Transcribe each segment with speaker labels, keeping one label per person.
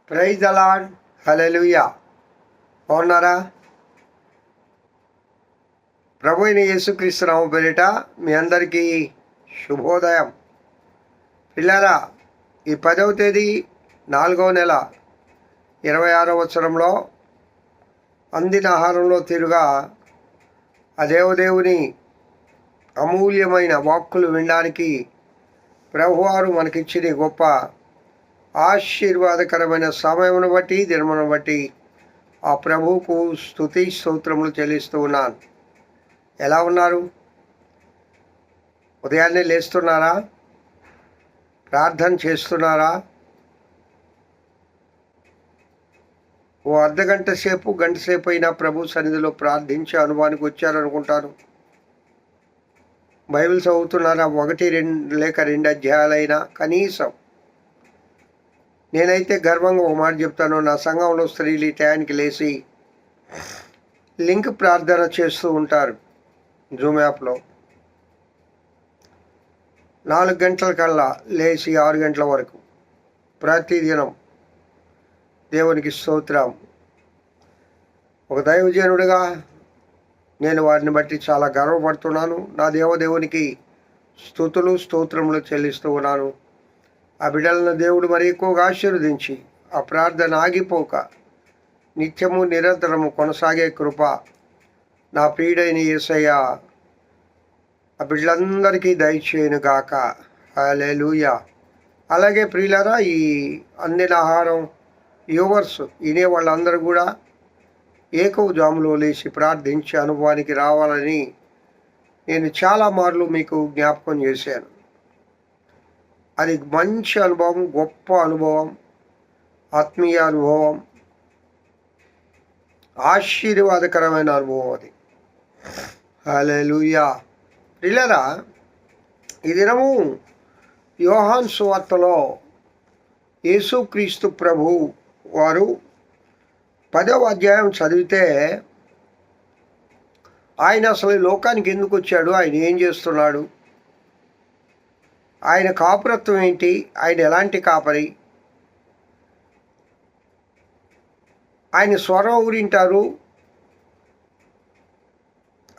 Speaker 1: Praise the lord. హల్లెలూయా. బాగున్నారా? ప్రభు అయిన యేసుక్రీస్తు నామమున పేరిట మీ అందరికీ శుభోదయం. పిల్లారా, ఈ 10వ తేదీ 4వ నెల 26వ సంవత్సరంలో అందిన ఆహారంలో తీరుగా ఆ దేవదేవుని అమూల్యమైన వాక్కులు వినడానికి ప్రభువారు మనకిచ్చిన గొప్ప ఆశీర్వాదకరమైన సమయమును బట్టి దినమును బట్టి ఆ ప్రభువుకు స్తుతి స్తోత్రములు చెల్లిస్తూ ఉన్నాను. ఎలా ఉన్నారు? ఉదయాన్నే లేస్తున్నారా? ప్రార్థన చేస్తున్నారా? ఓ అర్ధగంట సేపు గంట సేపు అయినా ప్రభు సన్నిధిలో ప్రార్థించే అనుభవానికి వచ్చారనుకుంటాను. బైబిల్ చదువుతున్నారా? 1 లేక 2 అధ్యాయాలైనా కనీసం. నేనైతే గర్వంగా ఒక మాట చెప్తాను, నా సంఘంలో స్త్రీలు ఈ టయానికి లేచి లింక్ ప్రార్థన చేస్తూ ఉంటారు. జూమ్ యాప్లో 4 గంటల కల్లా లేచి 6 గంటల వరకు ప్రతిదినం దేవునికి స్తోత్రం. ఒక దైవజనుడిగా నేను వారిని బట్టి చాలా గర్వపడుతున్నాను. నా దేవదేవునికి స్తుతులు స్తోత్రములు చెల్లిస్తూ ఉన్నాను. ఆ బిడ్డలను దేవుడు మరి ఎక్కువగా ఆశీర్వదించి ఆ ప్రార్థన ఆగిపోక నిత్యము నిరంతరము కొనసాగే కృప నా ప్రియుడైన యేసయ్య ఆ బిడ్డలందరికీ దయచేయును గాక. హల్లెలూయా. అలాగే ప్రియులారా, ఈ అందిన ఆహారం యువర్స్ వినే వాళ్ళందరూ కూడా ఏకవ జాములో లేచి ప్రార్థించే అనుభవానికి రావాలని నేను చాలా మార్లు మీకు జ్ఞాపకం చేశాను. అది మంచి అనుభవం, గొప్ప అనుభవం, ఆత్మీయ అనుభవం, ఆశీర్వాదకరమైన అనుభవం అది. హల్లెలూయా. ప్రియులారా, ఈ దినము యోహాను సువార్తలో యేసుక్రీస్తు ప్రభు వారు 10వ అధ్యాయం చదివితే ఆయన అసలు ఈ లోకానికి ఎందుకు వచ్చాడు, ఆయన ఏం చేస్తున్నాడు, ఆయన కాపురత్వం ఏంటి, ఆయన ఎలాంటి కాపరి, ఆయన స్వరం ఊరింటారు.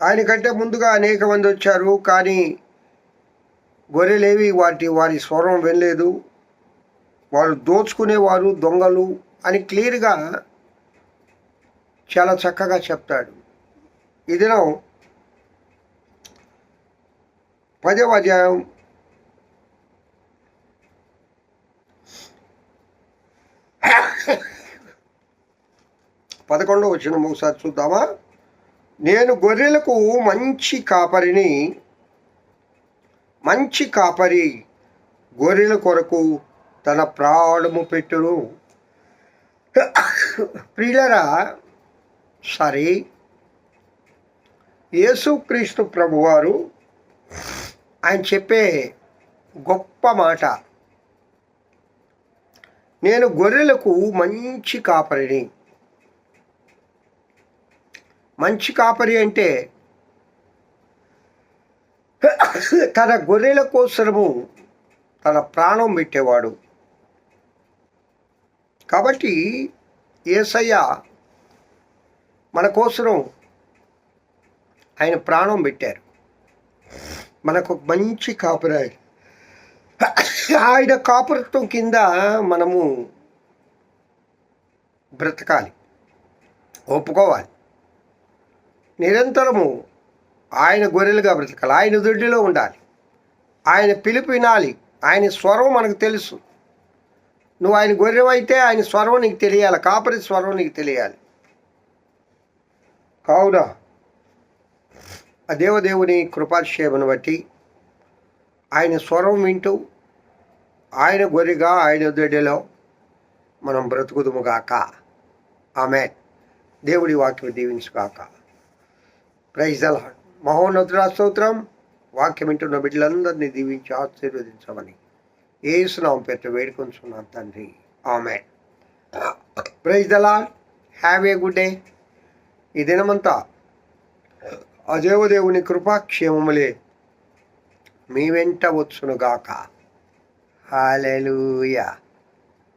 Speaker 1: ఆయన కంటే ముందుగా అనేక మంది వచ్చారు, కానీ గొర్రెలేవి వారి స్వరం వినలేదు, వాళ్ళు దోచుకునేవారు, దొంగలు అని క్లియర్గా చాలా చక్కగా చెప్తాడు. ఈ దినం 10వ అధ్యాయం 11వ వచనం ఒకసారి చూద్దామా? నేను గొర్రెలకు మంచి కాపరిని, మంచి కాపరి గొర్రెల కొరకు తన ప్రాణము పెట్టును. ప్రియులారా, సరే, యేసుక్రీస్తు ప్రభువారు ఆయన చెప్పే గొప్ప మాట, నేను గొర్రెలకు మంచి కాపరిని. మంచి కాపరి అంటే తన గొర్రెల కోసము తన ప్రాణం పెట్టేవాడు. కాబట్టి యేసయ్య మన కోసం ఆయన ప్రాణం పెట్టారు. మనకు మంచి కాపరి. ఆయన కాపురత్వం కింద మనము బ్రతకాలి, ఒప్పుకోవాలి. నిరంతరము ఆయన గొర్రెలుగా బ్రతకాలి, ఆయన దొడ్డిలో ఉండాలి, ఆయన పిలుపు వినాలి. ఆయన స్వరం మనకు తెలుసు. నువ్వు ఆయన గొర్రెవైతే ఆయన స్వరం నీకు తెలియాలి, కాపరి స్వరం నీకు తెలియాలి. కావున ఆ దేవదేవుని కృపాక్షేమను బట్టి ఆయన స్వరం వింటూ ఆయన గొర్రెగా ఆయన దొడ్డిలో మనం బ్రతుకుదుముగాక. ఆమేన్. దేవుడి వాక్యం దీవించుగాక. Praise the lord. మహోన్నతుడా స్తోత్రం. వాక్యం వింటున్న బిడ్డలందరినీ దీవించి ఆశీర్వదించమని యేసు నామమున పేరిట వేడుకొంచున్నాను తండ్రి. Amen. Praise the Lord. Have a good day. ఈ దినమంతా ఆ దేవదేవుని కృపాక్షేమములే మీ వెంట వచ్చునుగాక. హల్లెలూయా.